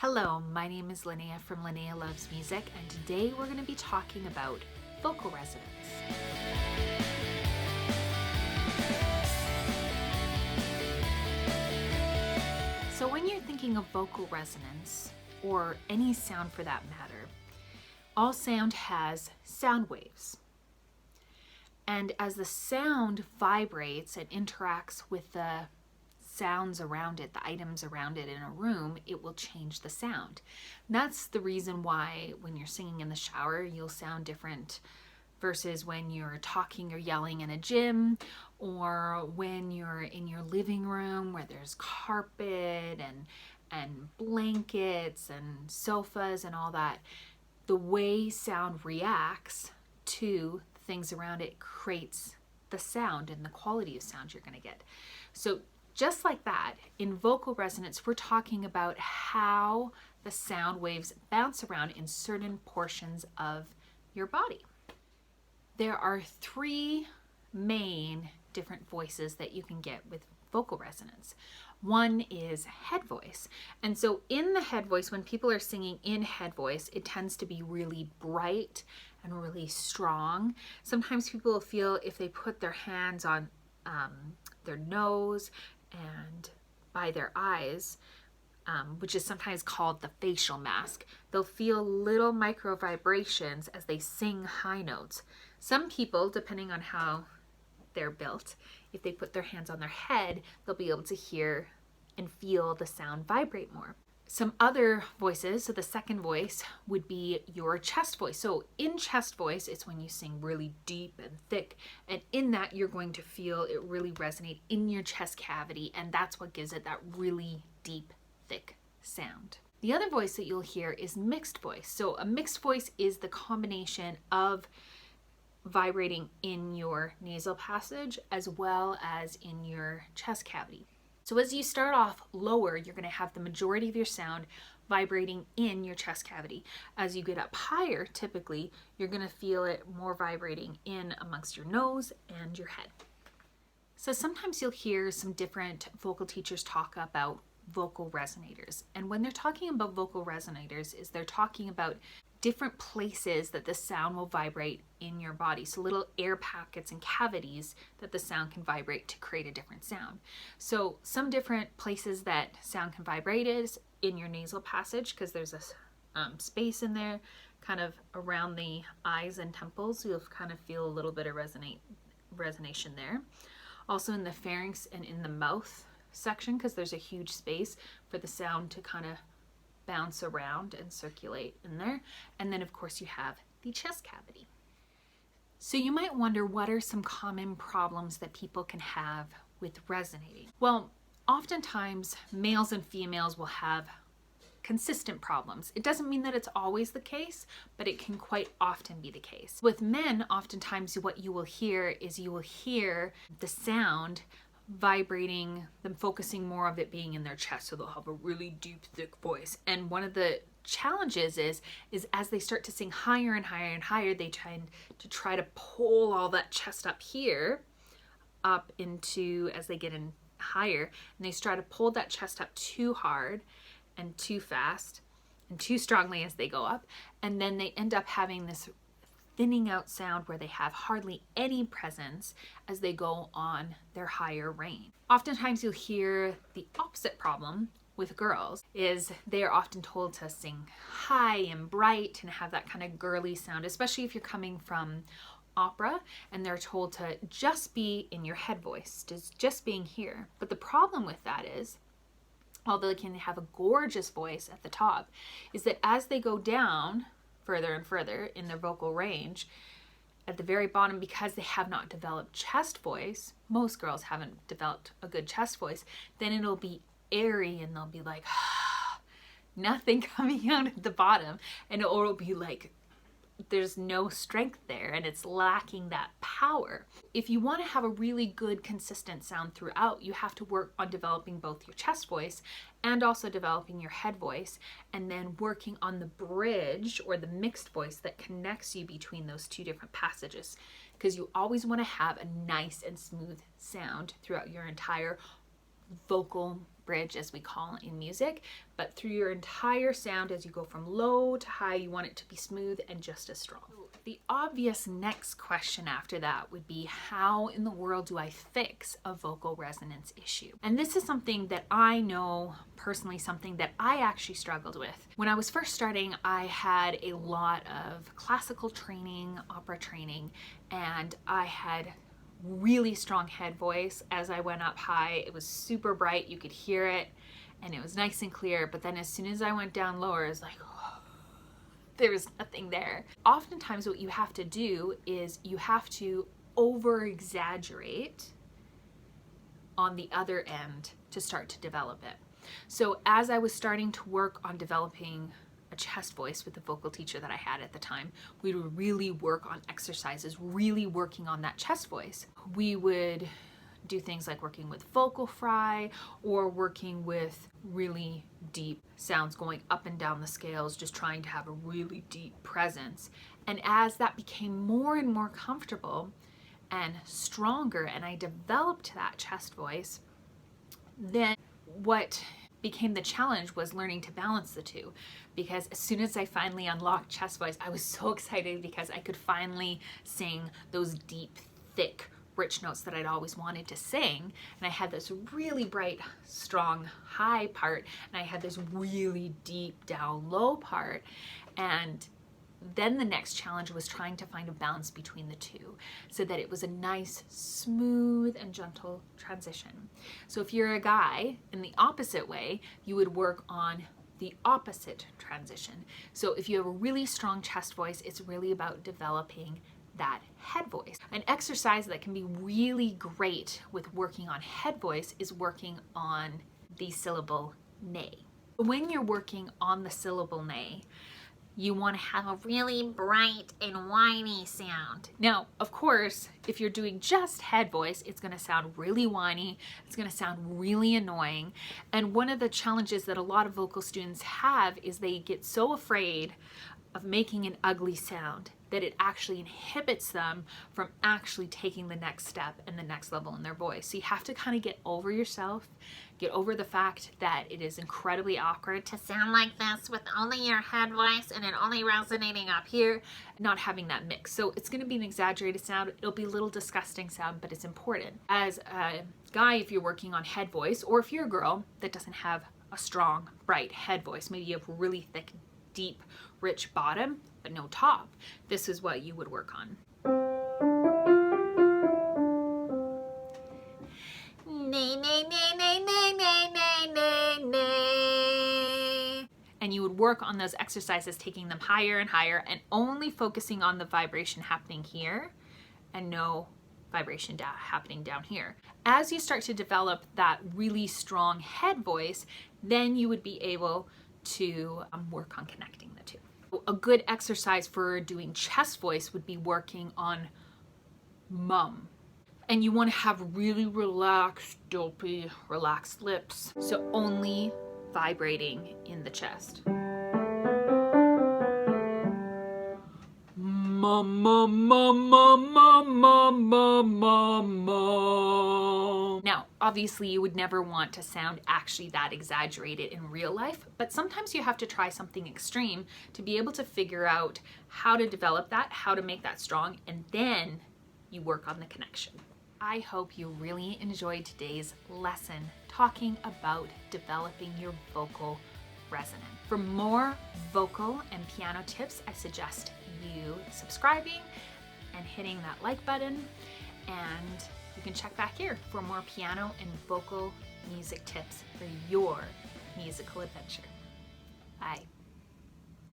Hello, my name is Linnea from Linnea Loves Music, and today we're going to be talking about vocal resonance. So when you're thinking of vocal resonance, or any sound for that matter, all sound has sound waves. And as the sound vibrates and interacts with the sounds around it, the items around it in a room, it will change the sound. And that's the reason why when you're singing in the shower, you'll sound different versus when you're talking or yelling in a gym, or when you're in your living room where there's carpet and blankets and sofas and all that. The way sound reacts to things around it creates the sound and the quality of sound you're going to get. So just like that, in vocal resonance, we're talking about how the sound waves bounce around in certain portions of your body. There are three main different voices that you can get with vocal resonance. One is head voice. And so in the head voice, when people are singing in head voice, it tends to be really bright and really strong. Sometimes people will feel if they put their hands on their nose and by their eyes, which is sometimes called the facial mask, they'll feel little micro vibrations as they sing high notes. Some people, depending on how they're built, if they put their hands on their head, they'll be able to hear and feel the sound vibrate more. Some other voices, so the second voice would be your chest voice. So in chest voice, it's when you sing really deep and thick, and in that you're going to feel it really resonate in your chest cavity, and that's what gives it that really deep, thick sound. The other voice that you'll hear is mixed voice. So a mixed voice is the combination of vibrating in your nasal passage as well as in your chest cavity. So as you start off lower, you're going to have the majority of your sound vibrating in your chest cavity. As you get up higher, typically, you're going to feel it more vibrating in amongst your nose and your head. So sometimes you'll hear some different vocal teachers talk about vocal resonators. And when they're talking about vocal resonators, they're talking about different places that the sound will vibrate in your body. So little air pockets and cavities that the sound can vibrate to create a different sound. So some different places that sound can vibrate is in your nasal passage, because there's a space in there kind of around the eyes and temples. You'll kind of feel a little bit of resonation there. Also in the pharynx and in the mouth section, because there's a huge space for the sound to kind of bounce around and circulate in there. And then of course you have the chest cavity. So you might wonder, what are some common problems that people can have with resonating? Well, oftentimes males and females will have consistent problems. It doesn't mean that it's always the case, but it can quite often be the case. With men, oftentimes what you will hear is you will hear the sound vibrating, them focusing more of it being in their chest, so they'll have a really deep, thick voice. And one of the challenges is as they start to sing higher and higher and higher, they try to pull all that chest up here, up into, as they get in higher, and they try to pull that chest up too hard and too fast and too strongly as they go up, and then they end up having this thinning out sound where they have hardly any presence as they go on their higher range. Oftentimes you'll hear the opposite problem with girls is they are often told to sing high and bright and have that kind of girly sound, especially if you're coming from opera and they're told to just be in your head voice, just being here. But the problem with that is, although they can have a gorgeous voice at the top, is that as they go down further and further in their vocal range, at the very bottom, because they have not developed chest voice, most girls haven't developed a good chest voice, then it'll be airy and they'll be like, nothing coming out at the bottom, and it'll be like there's no strength there and it's lacking that power. If you want to have a really good consistent sound throughout, you have to work on developing both your chest voice and also developing your head voice, and then working on the bridge or the mixed voice that connects you between those two different passages, because you always want to have a nice and smooth sound throughout your entire vocal bridge, as we call in music, but through your entire sound as you go from low to high, you want it to be smooth and just as strong. The obvious next question after that would be, how in the world do I fix a vocal resonance issue? And this is something that I know personally, something that I actually struggled with. When I was first starting, I had a lot of classical training, opera training, and I had really strong head voice. As I went up high, it was super bright, you could hear it, and it was nice and clear. But then as soon as I went down lower, it was like, there was nothing there. Oftentimes what you have to do is you have to over exaggerate on the other end to start to develop it. So as I was starting to work on developing a chest voice with the vocal teacher that I had at the time, we would really work on exercises, really working on that chest voice. We would do things like working with vocal fry or working with really deep sounds going up and down the scales, just trying to have a really deep presence. And as that became more and more comfortable and stronger, and I developed that chest voice, then what became the challenge was learning to balance the two. Because as soon as I finally unlocked chest voice, I was so excited because I could finally sing those deep, thick, rich notes that I'd always wanted to sing. And I had this really bright, strong, high part, and I had this really deep, down, low part. And then the next challenge was trying to find a balance between the two so that it was a nice, smooth, and gentle transition. So if you're a guy, in the opposite way, you would work on the opposite transition. So if you have a really strong chest voice, it's really about developing that head voice. An exercise that can be really great with working on head voice is working on the syllable nay. When you're working on the syllable nay, you want to have a really bright and whiny sound. Now, of course, if you're doing just head voice, it's going to sound really whiny, it's going to sound really annoying. And one of the challenges that a lot of vocal students have is they get so afraid of making an ugly sound that it actually inhibits them from actually taking the next step and the next level in their voice. So you have to kind of get over yourself, get over the fact that it is incredibly awkward to sound like this with only your head voice and it only resonating up here, not having that mix. So it's going to be an exaggerated sound. It'll be a little disgusting sound, but it's important. As a guy, if you're working on head voice, or if you're a girl that doesn't have a strong, bright head voice, maybe you have really thick, deep, rich bottom, but no top, this is what you would work on. Nay, nay, nay, nay, nay, nay, nay, nay, nay. And you would work on those exercises, taking them higher and higher and only focusing on the vibration happening here and no vibration happening down here. As you start to develop that really strong head voice, then you would be able to work on connecting the two. A good exercise for doing chest voice would be working on mum. And you want to have really relaxed, dopey, relaxed lips. So only vibrating in the chest. Mum, mum, mum, mum, mum, mum, mum, mum, mum. Now, obviously you would never want to sound actually that exaggerated in real life, but sometimes you have to try something extreme to be able to figure out how to develop that, how to make that strong, and then you work on the connection. I hope you really enjoyed today's lesson talking about developing your vocal resonance. For more vocal and piano tips, I suggest you subscribing and hitting that like button, and you can check back here for more piano and vocal music tips for your musical adventure. Bye.